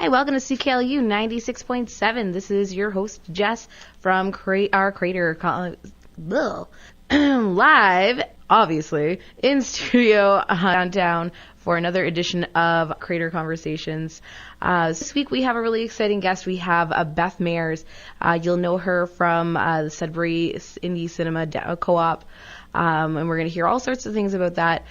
Hi, welcome to CKLU 96.7. This is your host, Jess, from our Crater live, obviously, in studio downtown for another edition of Crater Conversations. This week we have a really exciting guest. We have Beth Mairs. You'll know her from the Sudbury Indie Cinema Co-op. And we're going to hear all sorts of things about that,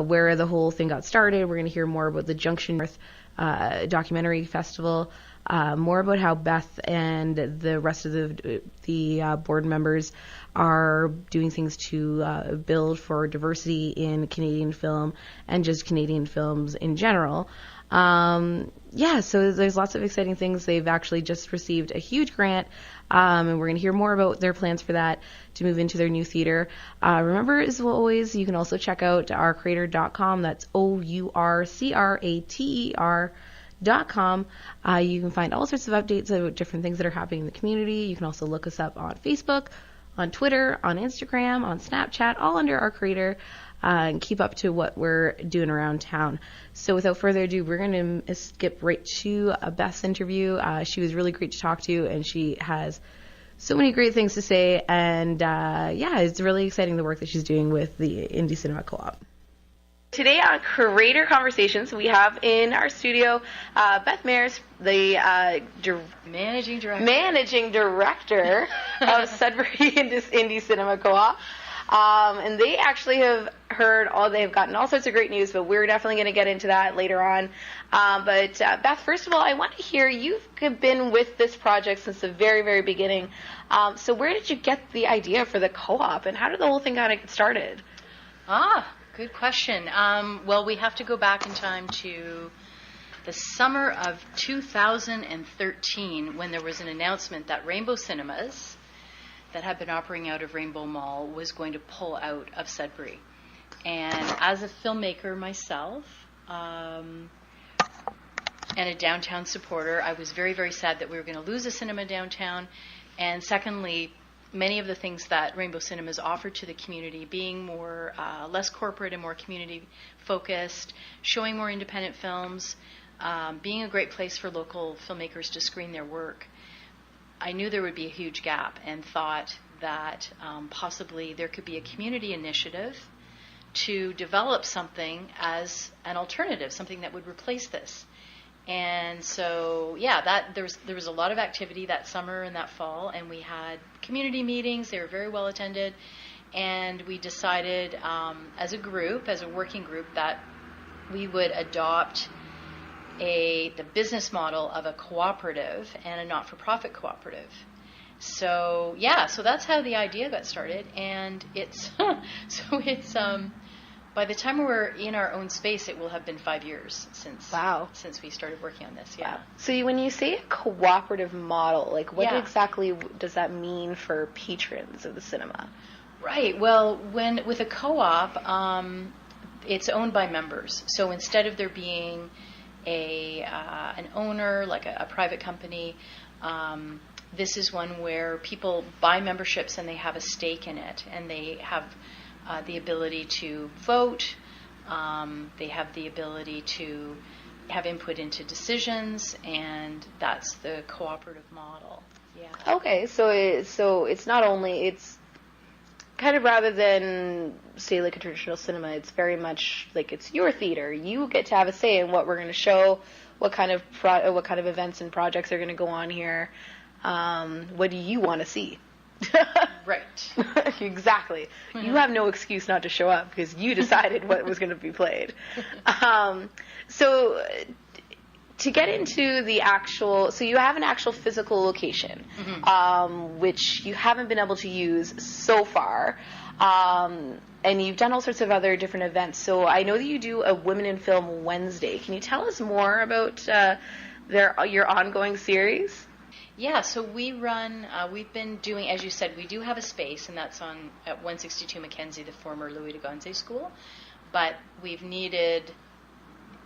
where the whole thing got started. We're going to hear more about the Junction North documentary festival, more about how Beth and the rest of the board members are doing things to build for diversity in Canadian film and just Canadian films in general. So there's lots of exciting things. They've actually just received a huge grant, and we're going to hear more about their plans for that to move into their new theater. Remember, as always, you can also check out ourcrater.com. That's OURCRATER.com. You can find all sorts of updates about different things that are happening in the community. You can also look us up on Facebook, on Twitter, on Instagram, on Snapchat, all under our Crater, and keep up to what we're doing around town. So without further ado, we're going to skip right to Beth's interview. She was really great to talk to, and she has so many great things to say. And it's really exciting, the work that she's doing with the Indie Cinema Co-op. Today on Crater Conversations, we have in our studio Beth Mairs, the managing director of Sudbury Indie Cinema Co-op. And they actually have they've gotten all sorts of great news, but we're definitely going to get into that later on. But Beth, first of all, I want to hear, you've been with this project since the very, very beginning. So where did you get the idea for the co-op, and how did the whole thing kind of get started? Good question. Well, we have to go back in time to the summer of 2013 when there was an announcement that Rainbow Cinemas, that had been operating out of Rainbow Mall, was going to pull out of Sudbury. And as a filmmaker myself, and a downtown supporter, I was very, very sad that we were going to lose a cinema downtown. And secondly, many of the things that Rainbow Cinemas offered to the community, being more less corporate and more community focused, showing more independent films, being a great place for local filmmakers to screen their work, I knew there would be a huge gap, and thought that possibly there could be a community initiative to develop something as an alternative, something that would replace this. And so, there was a lot of activity that summer and that fall, and we had community meetings. They were very well attended, and we decided as a working group, that we would adopt the business model of a cooperative and a not-for-profit cooperative. So that's how the idea got started, and it's by the time we're in our own space, it will have been 5 years since we started working on this. Yeah. Wow. So when you say a cooperative model, what exactly does that mean for patrons of the cinema? Right. Well, with a co-op, it's owned by members. So instead of there being an owner, like a private company, this is one where people buy memberships and they have a stake in it, and they have the ability to vote. They have the ability to have input into decisions, and that's the cooperative model. Yeah. Okay, so it's not only, it's kind of, rather than say like a traditional cinema, it's very much like it's your theater. You get to have a say in what we're going to show, what kind of events and projects are going to go on here. What do you want to see? Right. Exactly. Mm-hmm. You have no excuse not to show up because you decided what was going to be played. So to get into the actual, so you have an actual physical location, mm-hmm. Which you haven't been able to use so far. And you've done all sorts of other different events. So I know that you do a Women in Film Wednesday. Can you tell us more about your ongoing series? Yeah, so we've been doing, as you said, we do have a space, and that's at 162 Mackenzie, the former Louis de Gonze School. But we've needed,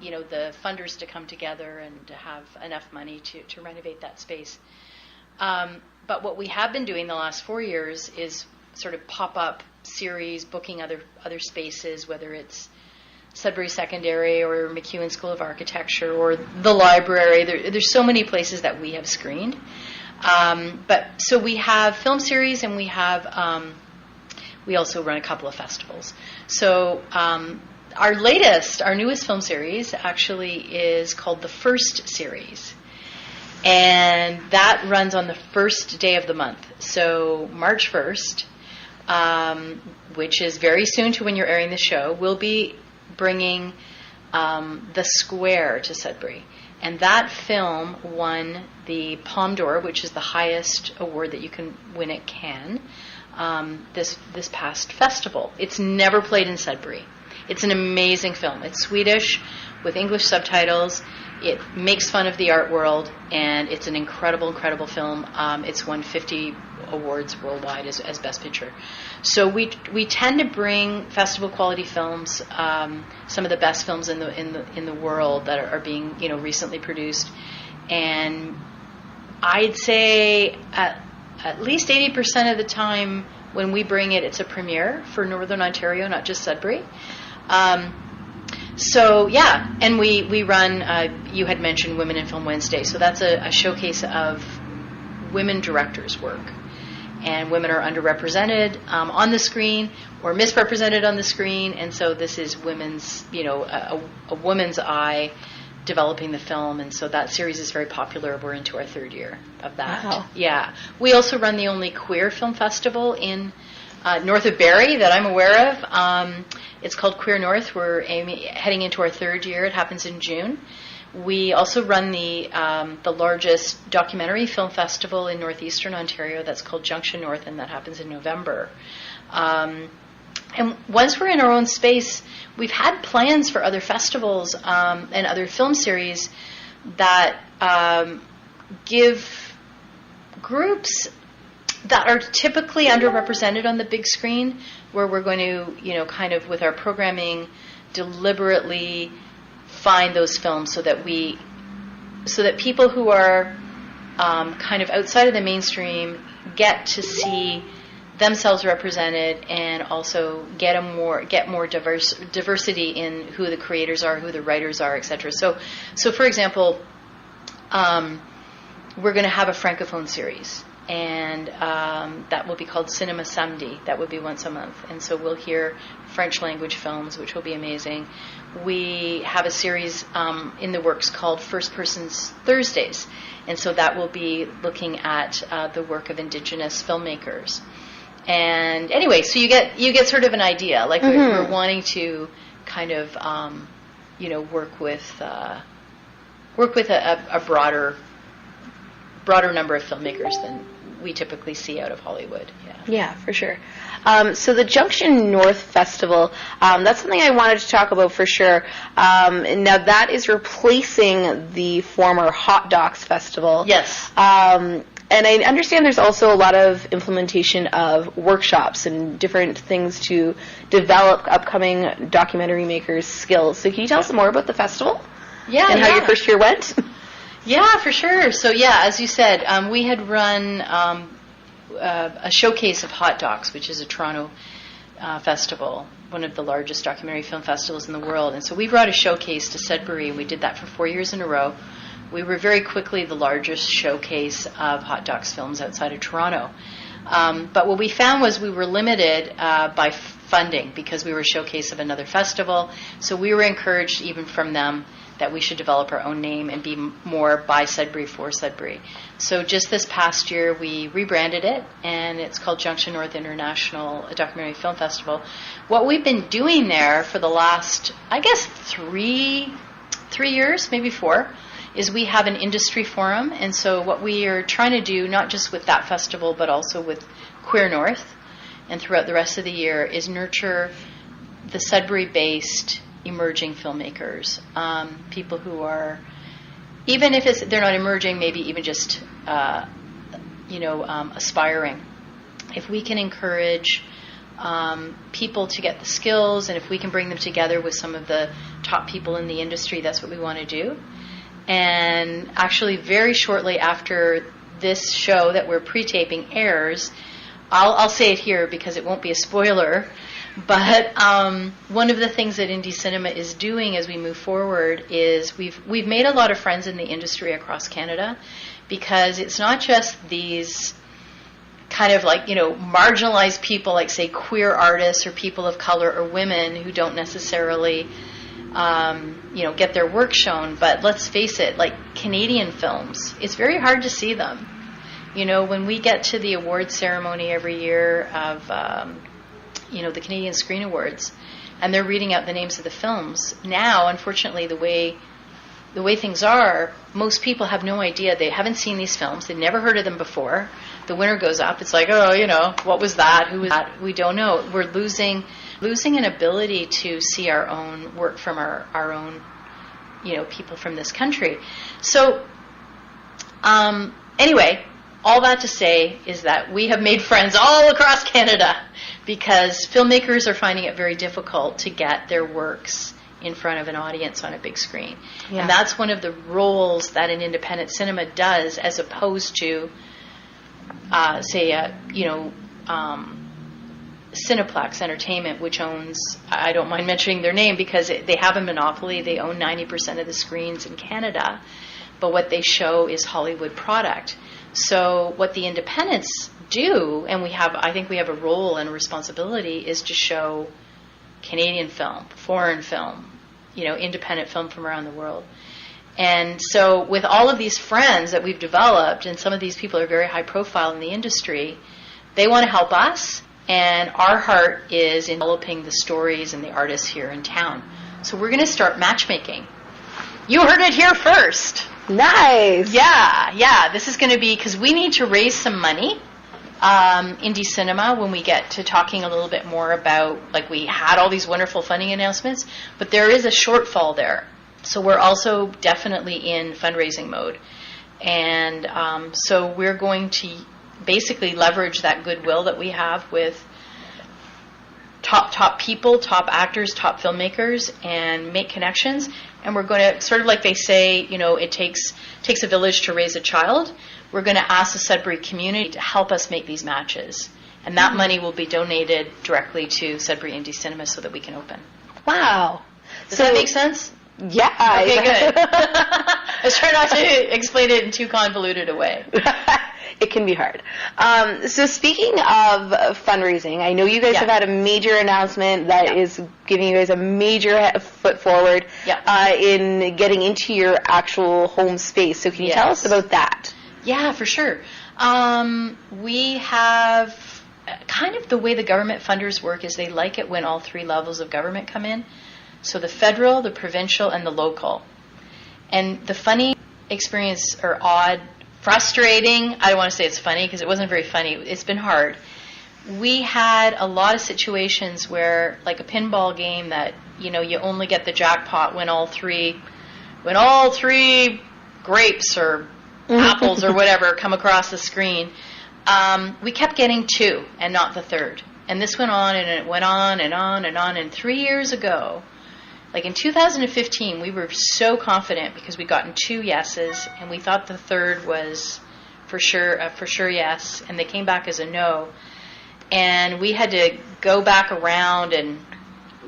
the funders to come together and to have enough money to renovate that space. But what we have been doing the last 4 years is sort of pop-up series, booking other spaces, whether it's Sudbury Secondary or MacEwan School of Architecture or the library. There's so many places that we have screened. But so we have film series, and we also run a couple of festivals. So our newest film series actually is called the First Series. And that runs on the first day of the month. So March 1st, which is very soon to when you're airing the show, we'll be bringing The Square to Sudbury. And that film won the Palme d'Or, which is the highest award that you can win at Cannes, this past festival. It's never played in Sudbury. It's an amazing film. It's Swedish with English subtitles. It makes fun of the art world, and it's an incredible, incredible film. It's won 50 awards worldwide as Best Picture. So we tend to bring festival quality films, some of the best films in the world that are being recently produced, and I'd say at least 80% of the time when we bring it, it's a premiere for Northern Ontario, not just Sudbury. So yeah, and we run. You had mentioned Women in Film Wednesday, so that's a showcase of women directors' work, and women are underrepresented on the screen or misrepresented on the screen, and so this is women's, a woman's eye developing the film, and so that series is very popular. We're into our third year of that. Wow. Yeah, we also run the only queer film festival in north of Barrie that I'm aware of. It's called Queer North. We're heading into our third year. It happens in June. We also run the largest documentary film festival in northeastern Ontario. That's called Junction North, and that happens in November. And once we're in our own space, we've had plans for other festivals and other film series that give groups that are typically underrepresented on the big screen, where we're going to, kind of with our programming, deliberately find those films so that people who are kind of outside of the mainstream get to see themselves represented, and also get more diversity in who the creators are, who the writers are, etc. So for example, we're going to have a Francophone series. And that will be called Cinema Samedi. That would be once a month. And so we'll hear French language films, which will be amazing. We have a series in the works called First Persons Thursdays. And so that will be looking at the work of Indigenous filmmakers. And anyway, so you get sort of an idea. Like we're wanting to kind of work with a broader number of filmmakers than we typically see out of Hollywood. Yeah, for sure. So the Junction North Festival, that's something I wanted to talk about for sure. Now that is replacing the former Hot Docs Festival. Yes. And I understand there's also a lot of implementation of workshops and different things to develop upcoming documentary makers' skills. So can you tell us more about the festival? Yeah. And how your first year went? Yeah, for sure. So yeah, as you said, we had run a showcase of Hot Docs, which is a Toronto festival, one of the largest documentary film festivals in the world. And so we brought a showcase to Sudbury, and we did that for 4 years in a row. We were very quickly the largest showcase of Hot Docs films outside of Toronto. But what we found was we were limited by funding because we were a showcase of another festival. So we were encouraged even from them that we should develop our own name and be more by Sudbury for Sudbury. So just this past year, we rebranded it, and it's called Junction North International Documentary Film Festival. What we've been doing there for the last, I guess, 3 years, maybe 4, is we have an industry forum. And so what we are trying to do, not just with that festival, but also with Queer North and throughout the rest of the year, is nurture the Sudbury-based emerging filmmakers, people who are, even if they're not emerging, maybe even just aspiring. If we can encourage people to get the skills, and if we can bring them together with some of the top people in the industry, that's what we want to do. And actually, very shortly after this show that we're pre-taping airs, I'll say it here because it won't be a spoiler, But one of the things that indie cinema is doing as we move forward is we've made a lot of friends in the industry across Canada, because it's not just these kind of like, marginalized people, like say queer artists or people of color or women who don't necessarily get their work shown. But let's face it, like Canadian films, it's very hard to see them. When we get to the award ceremony every year of the Canadian Screen Awards, and they're reading out the names of the films. Now, unfortunately, the way things are, most people have no idea. They haven't seen these films. They've never heard of them before. The winner goes up. It's like, what was that? Who was that? We don't know. We're losing an ability to see our own work from our own, people from this country. So, anyway, all that to say is that we have made friends all across Canada, because filmmakers are finding it very difficult to get their works in front of an audience on a big screen. Yeah. And that's one of the roles that an independent cinema does, as opposed to, Cineplex Entertainment, which owns, I don't mind mentioning their name because they have a monopoly. They own 90% of the screens in Canada, but what they show is Hollywood product. So what the independents do, and I think we have a role and a responsibility, is to show Canadian film, foreign film, independent film from around the world. And so with all of these friends that we've developed, and some of these people are very high profile in the industry, they want to help us, and our heart is in developing the stories and the artists here in town. So we're going to start matchmaking. You heard it here first. Nice. Yeah. This is going to be, because we need to raise some money, indie cinema, when we get to talking a little bit more about, like, we had all these wonderful funding announcements, but there is a shortfall there. So we're also definitely in fundraising mode. And so we're going to basically leverage that goodwill that we have with top people, top actors, top filmmakers, and make connections. And we're going to, sort of like they say, it takes a village to raise a child. We're going to ask the Sudbury community to help us make these matches. And that money will be donated directly to Sudbury Indie Cinema so that we can open. Wow. Does that make sense? Yeah. Okay, good. I was trying not to explain it in too convoluted a way. It can be hard. So speaking of fundraising, I know you guys have had a major announcement that is giving you guys a major foot forward in getting into your actual home space. So can you tell us about that? Yeah, for sure. We have kind of the way the government funders work is they like it when all three levels of government come in. So the federal, the provincial, and the local. And the funny experience, or odd, frustrating, I don't want to say it's funny because it wasn't very funny. It's been hard. We had a lot of situations where, like a pinball game, that you only get the jackpot when all three grapes or apples or whatever come across the screen. We kept getting two and not the third. And this went on, and it went on and on and on. And 3 years ago, like in 2015, we were so confident because we'd gotten two yeses, and we thought the third was for sure yes, and they came back as a no. And we had to go back around, and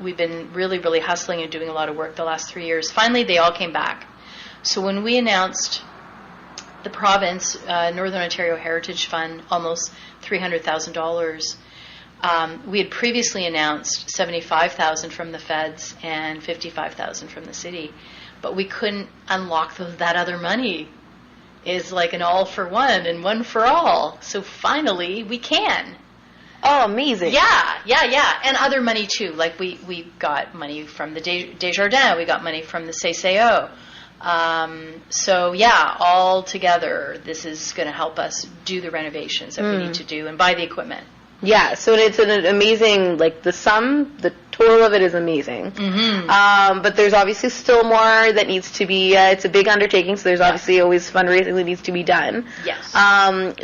we've been really, really hustling and doing a lot of work the last 3 years. Finally, they all came back. So when we announced the province, Northern Ontario Heritage Fund, almost $300,000, we had previously announced $75,000 from the feds and $55,000 from the city, but we couldn't unlock that other money. Is like an all for one and one for all. So finally, we can. Oh, amazing! Yeah, and other money too. Like we got money from the Desjardins, we got money from the CCO. So yeah, all together, this is going to help us do the renovations that we need to do and buy the equipment. Yeah, so it's an amazing, like the total of it is amazing. Mm-hmm. But there's obviously still more that needs to be, it's a big undertaking, so there's obviously always fundraising that needs to be done. Yes.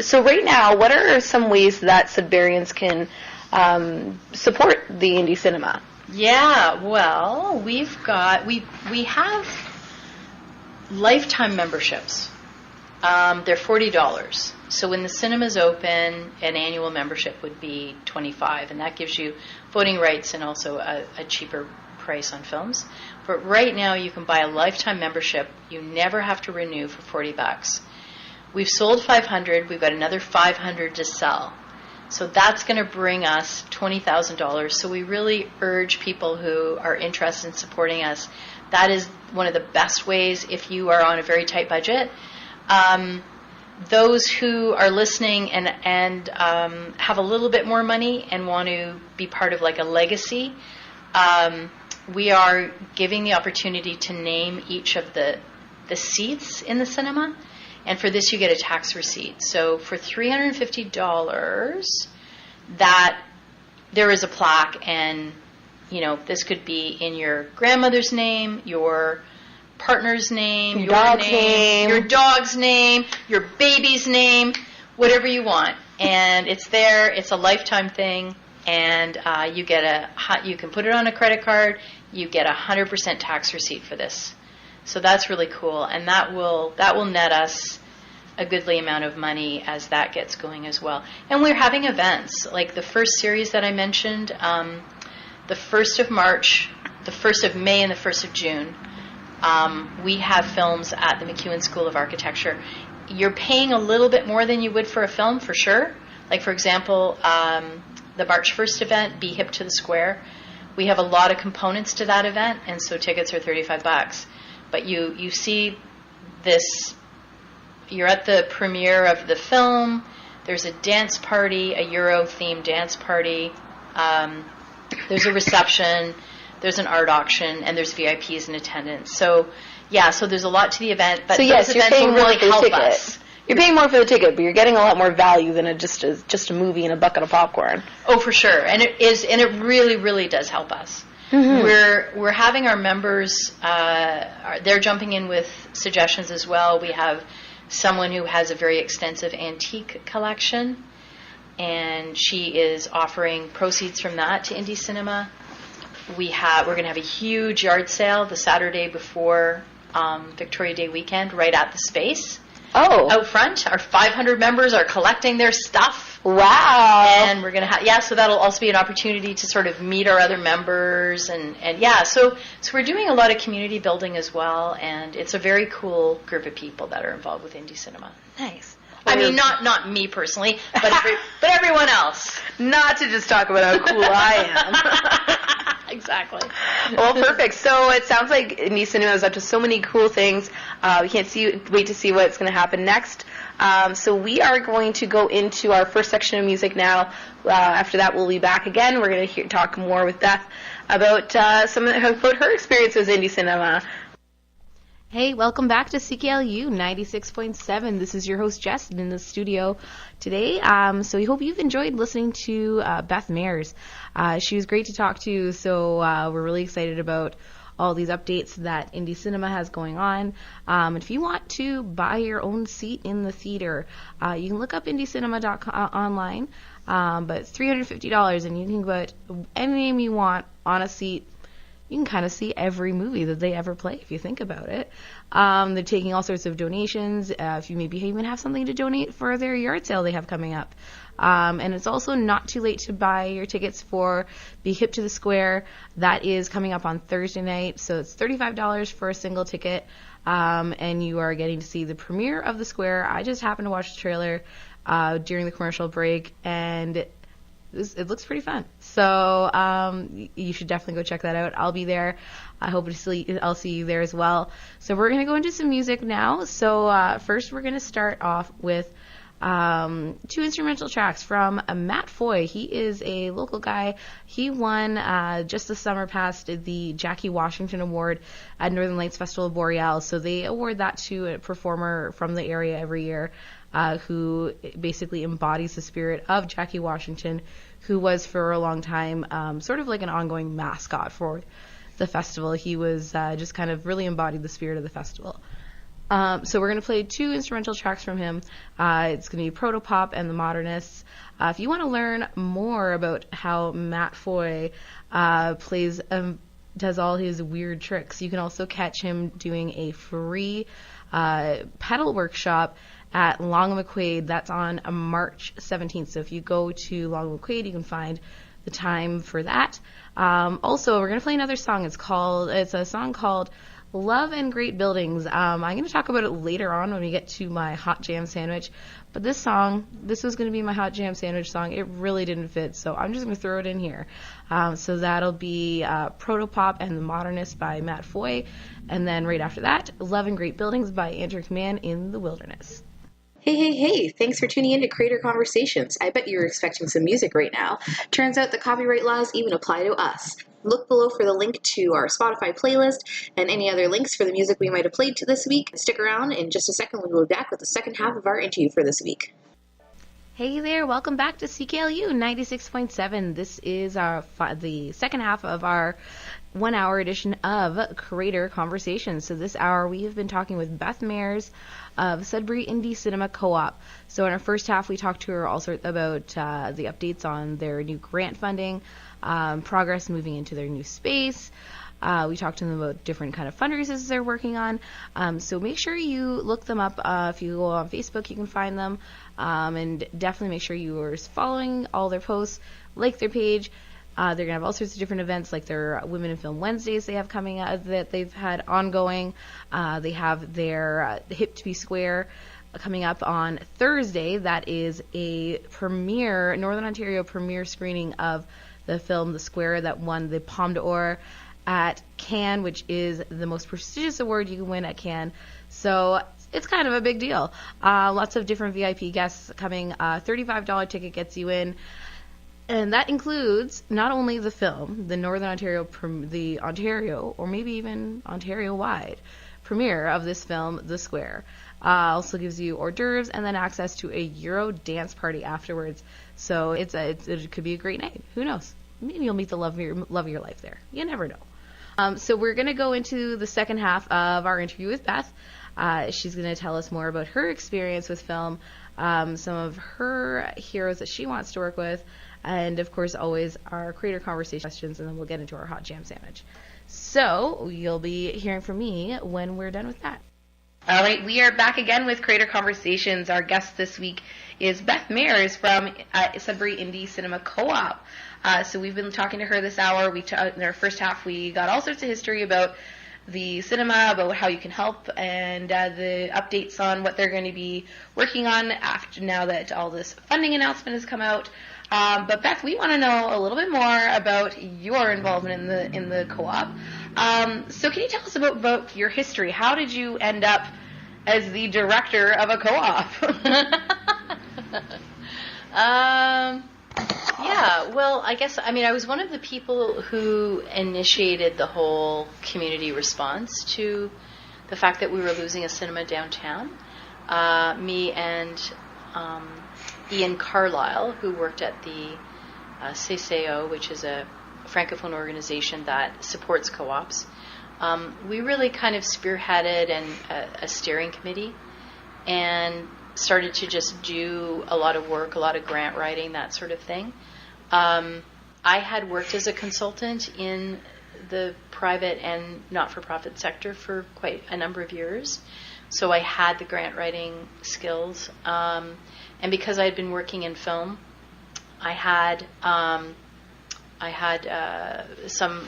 So right now, what are some ways that Sudburyans can support the indie cinema? Yeah, well, we have lifetime memberships. They're $40. So when the cinema's open, an annual membership would be $25, and that gives you voting rights and also a cheaper price on films. But right now, you can buy a lifetime membership. You never have to renew for $40. We've sold 500. We've got another 500 to sell. So that's going to bring us $20,000. So we really urge people who are interested in supporting us. That is one of the best ways if you are on a very tight budget. Those who are listening and have a little bit more money and want to be part of like a legacy, we are giving the opportunity to name each of the seats in the cinema. And for this, you get a tax receipt. So for $350, that there is a plaque, and this could be in your grandmother's name, your partner's name, your name, your dog's name, your baby's name, whatever you want. And it's there. It's a lifetime thing, and you can put it on a credit card. You get 100% tax receipt for this. So that's really cool, and that will net us a goodly amount of money as that gets going as well. And we're having events like the first series that I mentioned, the 1st of March, the 1st of May, and the 1st of June. We have films at the MacEwan School of Architecture. You're paying a little bit more than you would for a film, for sure. Like, for example, the March 1st event, Be Hip to the Square. We have a lot of components to that event, and so tickets are $35. But you see this, you're at the premiere of the film, there's a dance party, a Euro-themed dance party, there's a reception, there's an art auction, and there's VIPs in attendance. So, so there's a lot to the event, but those events will really help us. You're paying more for the ticket, but you're getting a lot more value than just a movie and a bucket of popcorn. Oh, for sure. And it really, really does help us. Mm-hmm. We're having our members, they're jumping in with suggestions as well. We have someone who has a very extensive antique collection, and she is offering proceeds from that to indie cinema. We're going to have a huge yard sale the Saturday before Victoria Day weekend right at the space. Oh. Out front. Our 500 members are collecting their stuff. Wow. And we're going to so that'll also be an opportunity to sort of meet our other members. So we're doing a lot of community building as well, and it's a very cool group of people that are involved with indie cinema. Nice. I mean, not me personally, but everyone else. Not to just talk about how cool I am. Exactly. Well, perfect. So it sounds like indie cinema is up to so many cool things. We can't wait to see what's going to happen next. So we are going to go into our first section of music now. After that, we'll be back again. We're going to talk more with Beth about about her experiences in indie cinema. Hey, welcome back to CKLU 96.7. This is your host, Jess, in the studio today. So we hope you've enjoyed listening to Beth Mairs. She was great to talk to, so we're really excited about all these updates that indie cinema has going on. If you want to buy your own seat in the theater, you can look up indiecinema.com online, but it's $350, and you can put any name you want on a seat. You can kind of see every movie that they ever play if you think about it. They're taking all sorts of donations. If you maybe even have something to donate for their yard sale they have coming up. And it's also not too late to buy your tickets for Be Hip to the Square. That is coming up on Thursday night. So it's $35 for a single ticket. And you are getting to see the premiere of The Square. I just happened to watch the trailer during the commercial break, and it looks pretty fun. So you should definitely go check that out. I'll be there. I hope I'll see you there as well. So we're going to go into some music now. So first we're going to start off with two instrumental tracks from Matt Foy. He is a local guy. He won just this summer past the Jackie Washington Award at Northern Lights Festival of Boreal. So they award that to a performer from the area every year. Who basically embodies the spirit of Jackie Washington, who was for a long time sort of like an ongoing mascot for the festival. He was just kind of really embodied the spirit of the festival. So we're going to play two instrumental tracks from him. It's going to be Protopop and The Modernists. If you want to learn more about how Matt Foy does all his weird tricks, you can also catch him doing a free pedal workshop at Long McQuaid. That's on March 17th. So if you go to Long McQuaid, you can find the time for that. Also, we're going to play another song. It's a song called Love and Great Buildings. I'm going to talk about it later on when we get to my hot jam sandwich. But this was going to be my hot jam sandwich song. It really didn't fit, so I'm just going to throw it in here. So that'll be Protopop and the Modernist by Matt Foy. And then right after that, Love and Great Buildings by Andrew McMahon in the Wilderness. Hey, thanks for tuning in to Creator Conversations. I bet you were expecting some music right now. Turns out the copyright laws even apply to us. Look below for the link to our Spotify playlist and any other links for the music we might have played to this week. Stick around. In just a second, we will be back with the second half of our interview for this week. Hey there, welcome back to CKLU 96.7. This is the second half of our 1 hour edition of Creator Conversations. So this hour we have been talking with Beth Mairs of Sudbury Indie Cinema Co-op. So in our first half we talked to her also about the updates on their new grant funding, progress moving into their new space. We talked to them about different kind of fundraisers they're working on. So make sure you look them up. If you go on Facebook, you can find them. And definitely make sure you are following all their posts, like their page. They're going to have all sorts of different events, like their Women in Film Wednesdays they have coming out that they've had ongoing. They have their Hip to Be Square coming up on Thursday. That is a Northern Ontario premiere screening of the film The Square that won the Palme d'Or at Cannes, which is the most prestigious award you can win at Cannes. So it's kind of a big deal. Lots of different VIP guests coming. $35 ticket gets you in. And that includes not only the film, the Northern Ontario, the Ontario, or maybe even Ontario-wide premiere of this film, The Square. Also gives you hors d'oeuvres and then access to a Euro dance party afterwards. So it could be a great night. Who knows? Maybe you'll meet the love of your life there. You never know. So we're going to go into the second half of our interview with Beth. She's going to tell us more about her experience with film, some of her heroes that she wants to work with, and of course always our creator conversation questions, and then we'll get into our hot jam sandwich. So you'll be hearing from me when we're done with that. All right, we are back again with Creator Conversations. Our guest this week is Beth Mairs from Sudbury Indie Cinema Co-op. So we've been talking to her this hour. In our first half, we got all sorts of history about the cinema, about how you can help, and the updates on what they're going to be working on now that all this funding announcement has come out. But Beth, we want to know a little bit more about your involvement in the co-op. So can you tell us about your history? How did you end up as the director of a co-op? Yeah, well, I was one of the people who initiated the whole community response to the fact that we were losing a cinema downtown. Me and Ian Carlisle, who worked at the CCO, which is a Francophone organization that supports co-ops, we really kind of spearheaded a steering committee and started to just do a lot of work, a lot of grant writing, that sort of thing. I had worked as a consultant in the private and not-for-profit sector for quite a number of years, so I had the grant writing skills. And because I had been working in film, I had some,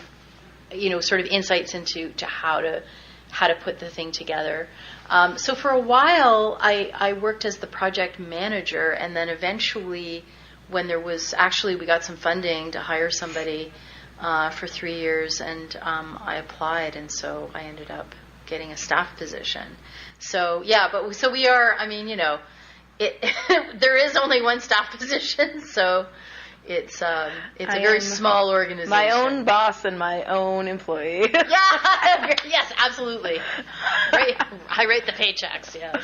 sort of insights into how to put the thing together. So for a while, I worked as the project manager, and then eventually, when we got some funding to hire somebody for 3 years, and I applied, and so I ended up getting a staff position. So we are. There is only one staff position, so it's a very small organization. My own boss and my own employee. Yeah, yes, absolutely. I write the paychecks, yes.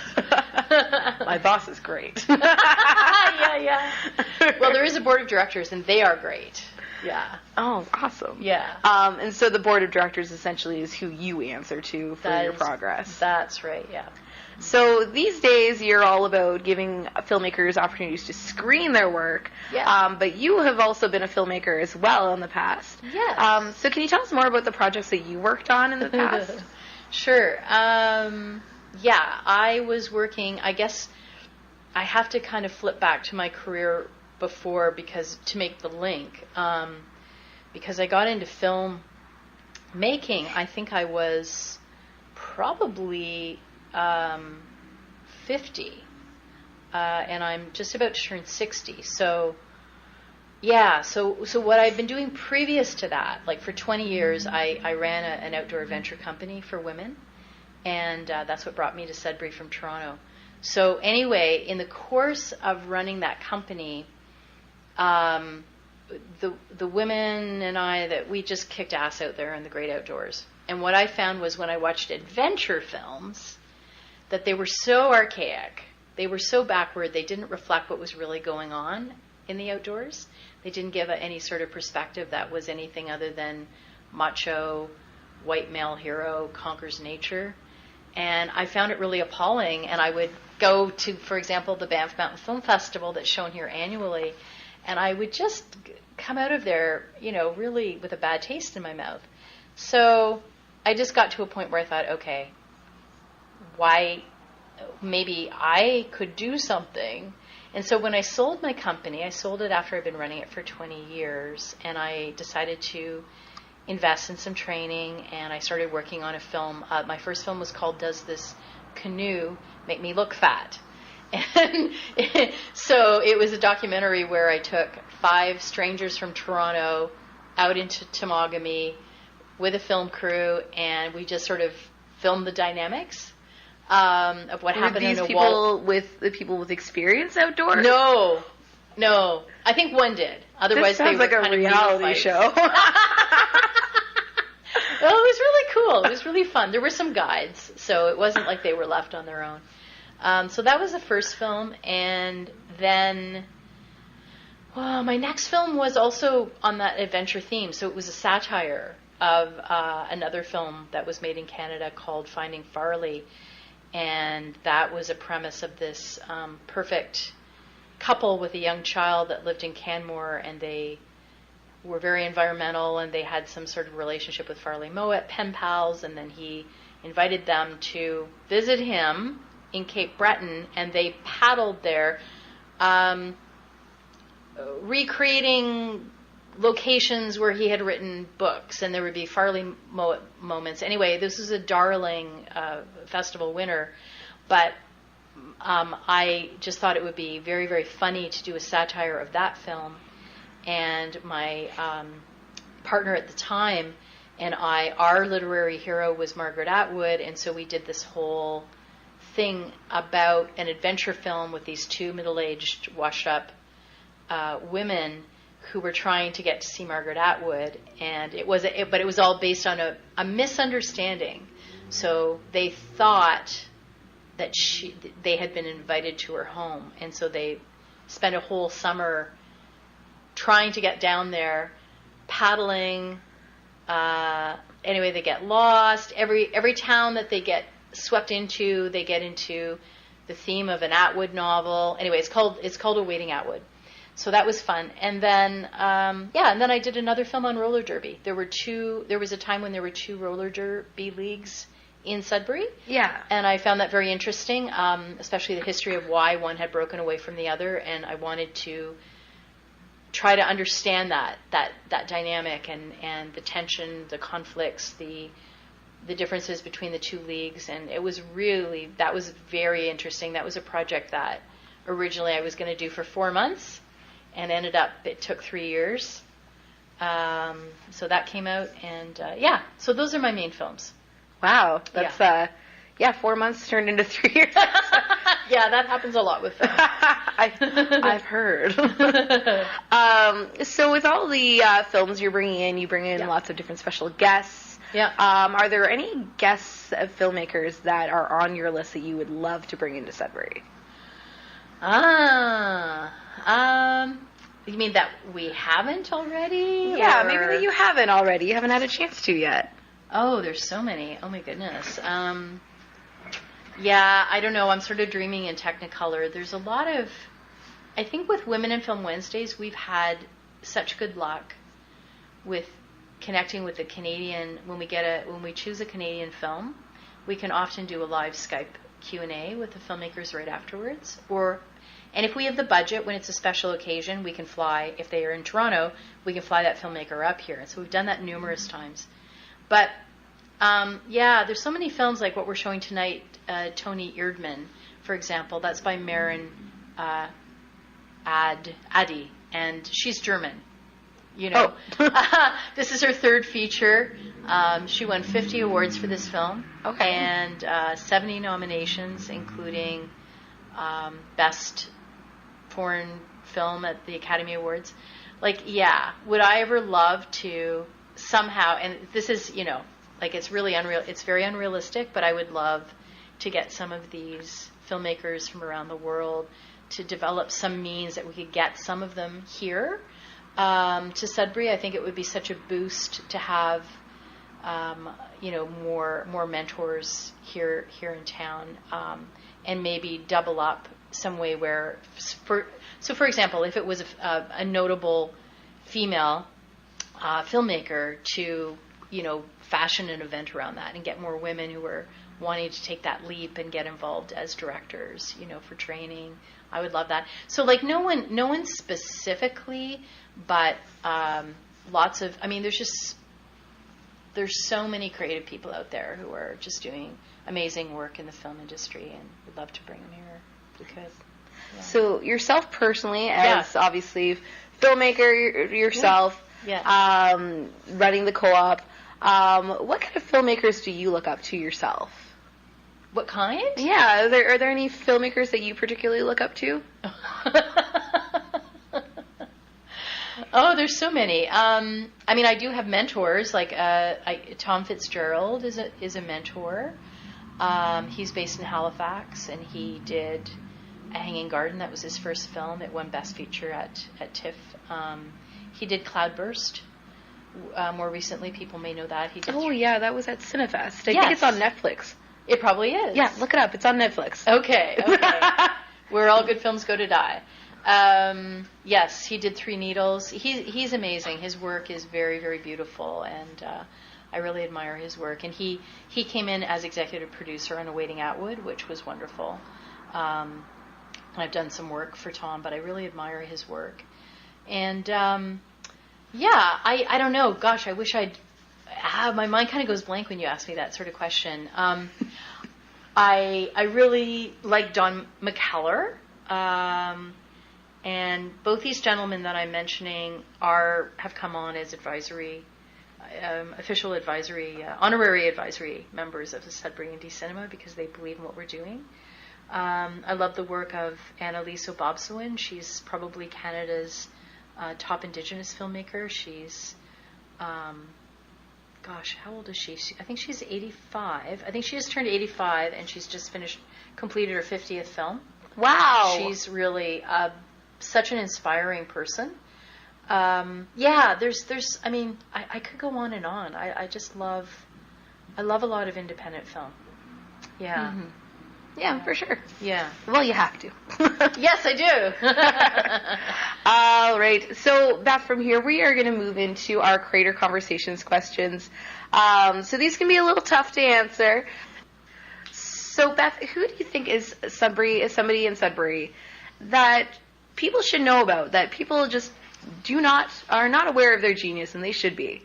My boss is great. Yeah. Well, there is a board of directors, and they are great. Yeah. Oh, awesome. Yeah. And so the board of directors essentially is who you answer to for your progress. That's right, yeah. So these days, you're all about giving filmmakers opportunities to screen their work. Yeah. But you have also been a filmmaker as well in the past. Yes. So can you tell us more about the projects that you worked on in the past? Sure. yeah, I was working, I guess I have to kind of flip back to my career before because to make the link. Because I got into film making, I think I was probably 50. And I'm just about to turn 60. So, yeah, so what I've been doing previous to that, like for 20 years, I ran an outdoor adventure company for women, and that's what brought me to Sudbury from Toronto. So anyway, in the course of running that company, the women and I, that we just kicked ass out there in the great outdoors. And what I found was when I watched adventure films, that they were so archaic, they were so backward, they didn't reflect what was really going on in the outdoors. They didn't give any sort of perspective that was anything other than macho, white male hero conquers nature. And I found it really appalling. And I would go to, for example, the Banff Mountain Film Festival that's shown here annually, and I would just come out of there, really with a bad taste in my mouth. So I just got to a point where I thought, okay, maybe I could do something. And so when I sold my company, I sold it after I'd been running it for 20 years, and I decided to invest in some training, and I started working on a film. My first film was called Does This Canoe Make Me Look Fat? And so it was a documentary where I took 5 strangers from Toronto out into Temagami with a film crew, and we just sort of filmed the dynamics of what happened in a wall. With the people with experience outdoors? No. I think one did. Otherwise, this sounds they were like a kind reality of show. Well, it was really cool. It was really fun. There were some guides, so it wasn't like they were left on their own. So that was the first film, and then my next film was also on that adventure theme. So it was a satire of another film that was made in Canada called Finding Farley, and that was a premise of this perfect couple with a young child that lived in Canmore, and they were very environmental, and they had some sort of relationship with Farley Mowat, pen pals, and then he invited them to visit him in Cape Breton, and they paddled there, recreating locations where he had written books, and there would be Farley Mowat moments. Anyway, this was a darling festival winner, but I just thought it would be very, very funny to do a satire of that film. And my partner at the time and I, our literary hero was Margaret Atwood, and so we did this whole thing about an adventure film with these 2 middle-aged, washed-up women who were trying to get to see Margaret Atwood, and it was all based on a misunderstanding. So they thought that they had been invited to her home, and so they spent a whole summer trying to get down there, paddling. Anyway, they get lost. Every town that they get swept into, they get into the theme of an Atwood novel. Anyway, it's called Awaiting Atwood. So that was fun. And then and then I did another film on roller derby. There was a time when there were 2 roller derby leagues in Sudbury. Yeah. And I found that very interesting, especially the history of why one had broken away from the other, and I wanted to try to understand that dynamic and the tension, the conflicts, the differences between the 2 leagues. And that was very interesting. That was a project that originally I was going to do for 4 months, and ended up it took 3 years. So that came out, and so those are my main films. Wow, that's 4 months turned into 3 years. Yeah, that happens a lot with film. I've heard. So with all the films you bring in lots of different special guests. Yeah. Are there any guests of filmmakers that are on your list that you would love to bring into Sudbury? You mean that we haven't already? Yeah, maybe that you haven't already. You haven't had a chance to yet. Oh, there's so many. Oh my goodness. I don't know. I'm sort of dreaming in Technicolor. There's a lot of, I think with Women in Film Wednesdays, we've had such good luck with connecting with the Canadian. When we choose a Canadian film, we can often do a live Skype Q&A with the filmmakers right afterwards. And if we have the budget, when it's a special occasion, we can fly. If they are in Toronto, we can fly that filmmaker up here. And so we've done that numerous times. But there's so many films like what we're showing tonight. Tony Erdmann, for example, that's by Maren Addy, and she's German. You know, this is her third feature. She won 50 awards for this film, and 70 nominations, including Best Foreign Film at the Academy Awards. Like, yeah, would I ever love to somehow? And this is, you know, like it's really unreal. It's very unrealistic, but I would love to get some of these filmmakers from around the world to develop some means that we could get some of them here. To Sudbury. I think it would be such a boost to have, more mentors here in town, and maybe double up some way where, for example, if it was a notable female filmmaker, to fashion an event around that and get more women who are wanting to take that leap and get involved as directors, for training. I would love that. So like no one specifically, but lots of, there's so many creative people out there who are just doing amazing work in the film industry, and we'd love to bring them here if we could. Yeah. So yourself personally, as obviously filmmaker yourself, running the co-op, what kind of filmmakers do you look up to yourself? What kind? Yeah, are there any filmmakers that you particularly look up to? Oh, there's so many. I do have mentors. Like Tom Fitzgerald is a mentor. He's based in Halifax, and he did A Hanging Garden. That was his first film. It won Best Feature at TIFF. He did Cloudburst. More recently, people may know that. That was at Cinefest. I think it's on Netflix. It probably is. Yeah, look it up. It's on Netflix. Okay. Where all good films go to die. Yes, he did Three Needles. He's amazing. His work is very, very beautiful, and I really admire his work. And he came in as executive producer on Awaiting Atwood, which was wonderful. I've done some work for Tom, but I really admire his work. And I don't know. Gosh, I wish my mind kind of goes blank when you ask me that sort of question. I really like Don McKellar. And both these gentlemen that I'm mentioning have come on as advisory, official advisory, honorary advisory members of the Sudbury Indie Cinema because they believe in what we're doing. I love the work of Annalise O'Bobsawin. She's probably Canada's top Indigenous filmmaker. She's, how old is she? I think she's 85. I think she just turned 85, and she's just completed her 50th film. Wow. She's really such an inspiring person. I could go on and on. I love a lot of independent film. Yeah. Mm-hmm. Yeah, for sure. Yeah. Well, you have to. Yes, I do. All right. So, Beth, from here, we are going to move into our Creator Conversations questions. So these can be a little tough to answer. So, Beth, who do you think is somebody in Sudbury that people should know about, that people just are not aware of their genius, and they should be?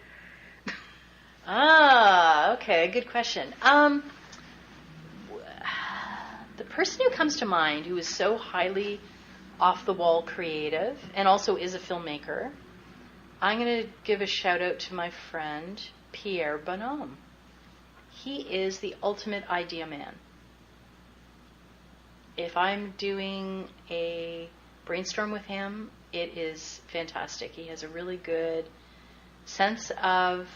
Okay, good question. The person who comes to mind who is so highly off-the-wall creative and also is a filmmaker, I'm going to give a shout-out to my friend Pierre Bonhomme. He is the ultimate idea man. If I'm doing a brainstorm with him, it is fantastic. He has a really good sense of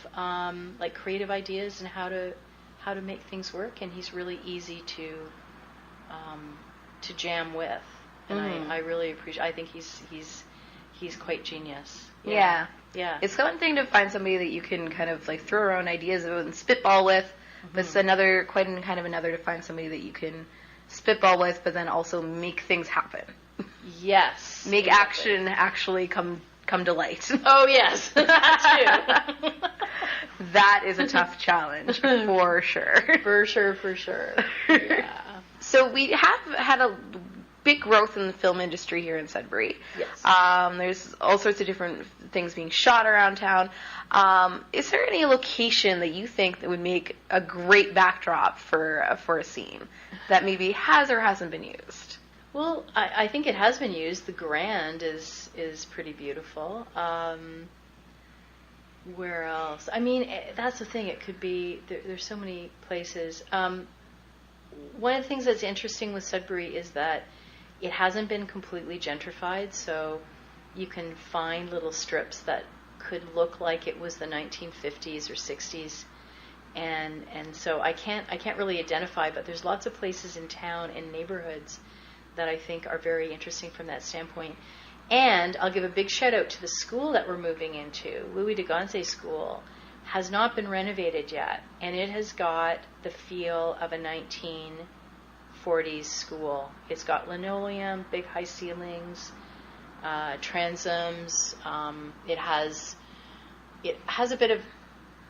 creative ideas and how to make things work, and he's really easy to jam with. And I really appreciate. I think he's quite genius. Yeah. Yeah. It's one thing to find somebody that you can kind of like throw around ideas and spitball with, but it's another to find somebody that you can spitball with, but then also make things happen. Yes. Make action actually come to light. Oh, yes. That too. That is a tough challenge, for sure. For sure. Yeah. So we have had a big growth in the film industry here in Sudbury. Yes. There's all sorts of different things being shot around town. Is there any location that you think that would make a great backdrop for a scene that maybe has or hasn't been used? Well, I think it has been used. The Grand is pretty beautiful. Where else? I mean, that's the thing. It could be, there's so many places. One of the things that's interesting with Sudbury is that it hasn't been completely gentrified, so you can find little strips that could look like it was the 1950s or 60s, and so I can't really identify, but there's lots of places in town and neighborhoods that I think are very interesting from that standpoint. And I'll give a big shout out to the school that we're moving into. Louis de Gonse School has not been renovated yet, and it has got the feel of a 1940s school. It's got linoleum, big high ceilings, transoms. It has a bit of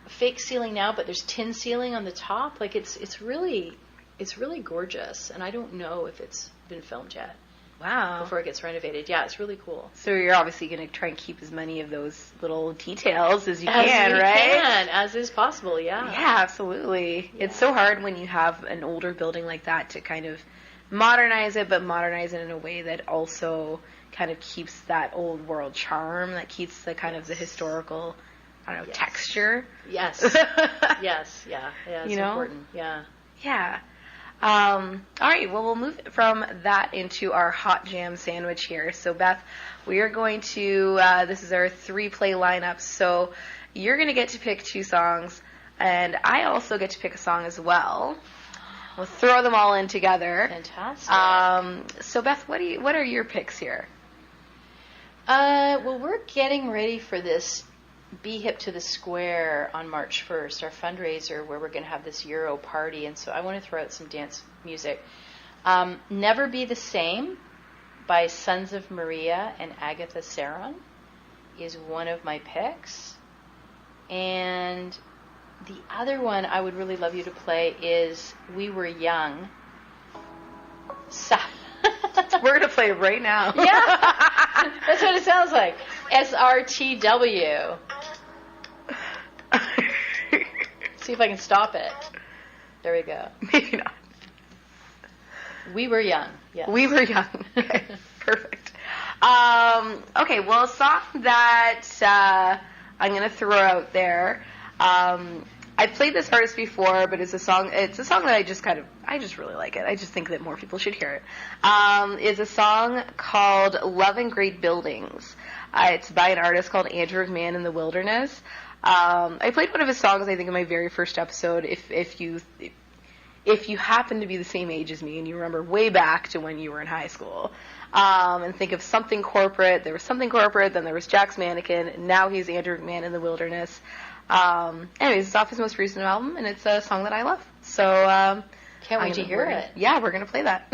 fake ceiling now, but there's tin ceiling on the top. Like it's really gorgeous, and I don't know if it's been filmed yet. Wow. Before it gets renovated. Yeah, it's really cool. So you're obviously going to try and keep as many of those little details as you can, right? As is possible, yeah. Yeah, absolutely. Yeah. It's so hard when you have an older building like that to kind of modernize it, but modernize it in a way that also kind of keeps that old world charm, that keeps the kind of the historical, I don't know, texture. Yes. Yes, yeah. Yeah, it's important. Yeah. Yeah. All right, well, we'll move from that into our hot jam sandwich here. So, Beth, we are going to, this is our 3-play lineup, so you're going to get to pick 2 songs, and I also get to pick a song as well. We'll throw them all in together. Fantastic. So, Beth, what are your picks here? Well, we're getting ready for this Be Hip to the Square on March 1st, our fundraiser where we're going to have this Euro party, and so I want to throw out some dance music. Never Be the Same by Sons of Maria and Agatha Saron is one of my picks. And the other one I would really love you to play is We Were Young. We're going to play it right now. Yeah, that's what it sounds like. SRTW. See if I can stop it. There we go. Maybe not. We Were Young. Yes. We Were Young. Okay, perfect. Okay, well, a song that I'm going to throw out there. I've played this artist before, but it's a song that I just really like it. I just think that more people should hear it. It's a song called Love in Great Buildings. It's by an artist called Andrew McMahon in the Wilderness. I played one of his songs, I think, in my very first episode. If you happen to be the same age as me and you remember way back to when you were in high school, and think of Something Corporate, there was Something Corporate, then there was Jack's Mannequin, and now he's Andrew McMahon in the Wilderness. Anyways, it's off his most recent album, and it's a song that I love. So, can't wait to hear it. Yeah, we're gonna play that.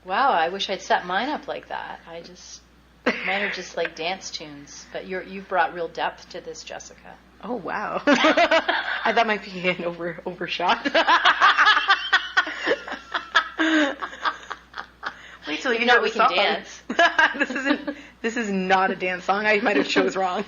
Wow, I wish I'd set mine up like that. Mine are just like dance tunes, but you've brought real depth to this, Jessica. Oh, wow. I thought might be an overshot. Wait till you know we can dance. This is not a dance song. I might have chose wrong.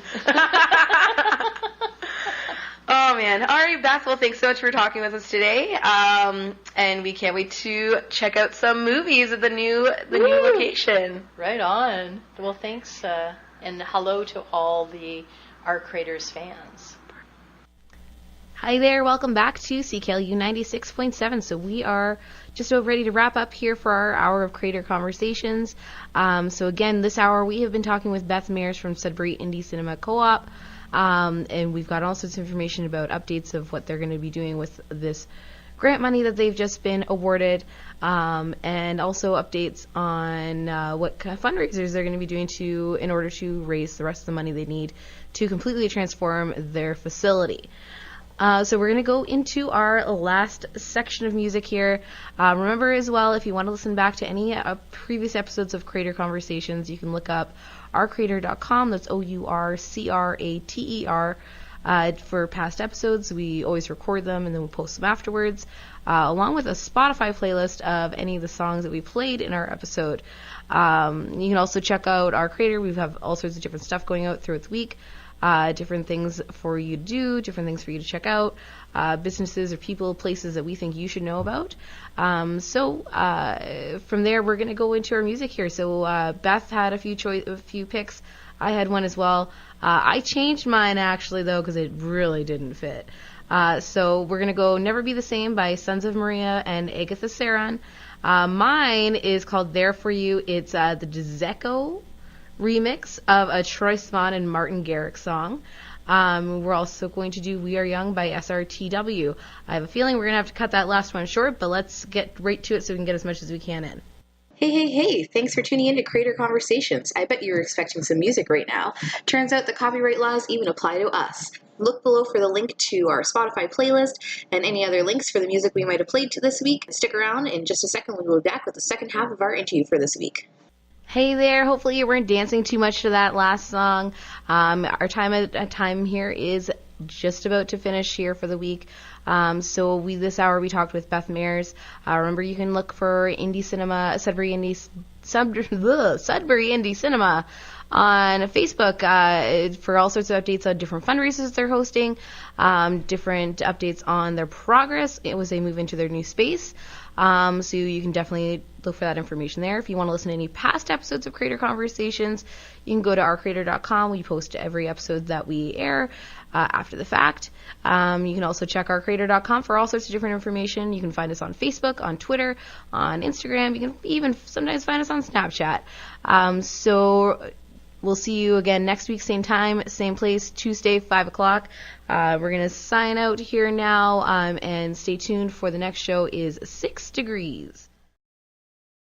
Oh, man. All right, Beth, well, thanks so much for talking with us today. And we can't wait to check out some movies at the new location. Right on. Well, thanks, and hello to all the Art Creators fans. Hi there. Welcome back to CKLU 96.7. So we are just about ready to wrap up here for our hour of Creator Conversations. So again, this hour we have been talking with Beth Mairs from Sudbury Indie Cinema Co-op. And we've got all sorts of information about updates of what they're going to be doing with this grant money that they've just been awarded, and also updates on what kind of fundraisers they're going to be doing in order to raise the rest of the money they need to completely transform their facility. So we're going to go into our last section of music here. Remember as well, if you want to listen back to any previous episodes of Creator Conversations, you can look up ourcreator.com. That's OURCRATER. for past episodes. We always record them and then we'll post them afterwards, along with a Spotify playlist of any of the songs that we played in our episode. You can also check out our creator. We have all sorts of different stuff going out throughout the week. Different things for you to do, different things for you to check out, businesses or people, places that we think you should know about. So from there, we're going to go into our music here. So Beth had a few picks. I had one as well. I changed mine actually though because it really didn't fit. So we're going to go Never Be the Same by Sons of Maria and Agatha Saron. Mine is called There For You. It's the Dzeko remix of a Troye Sivan and Martin Garrix song. We're also going to do We Are Young by SRTW. I have a feeling we're going to have to cut that last one short, but let's get right to it so we can get as much as we can in. Hey, thanks for tuning in to Creator Conversations. I bet you were expecting some music right now. Turns out the copyright laws even apply to us. Look below for the link to our Spotify playlist and any other links for the music we might have played to this week. Stick around, in just a second we'll be back with the second half of our interview for this week. Hey there, hopefully you weren't dancing too much to that last song. Our time here is just about to finish here for the week. So this hour we talked with Beth Mairs. Remember, you can look for Indie Cinema, Sudbury Indie Cinema on Facebook for all sorts of updates on different fundraisers they're hosting, different updates on their progress as they move into their new space. So you can definitely look for that information there. If you want to listen to any past episodes of Creator Conversations, you can go to ourcreator.com. We post every episode that we air after the fact. You can also check ourcreator.com for all sorts of different information. You can find us on Facebook, on Twitter, on Instagram. You can even sometimes find us on Snapchat. So we'll see you again next week, same time, same place, Tuesday, 5 o'clock. We're going to sign out here now, and stay tuned for the next show is 6 Degrees.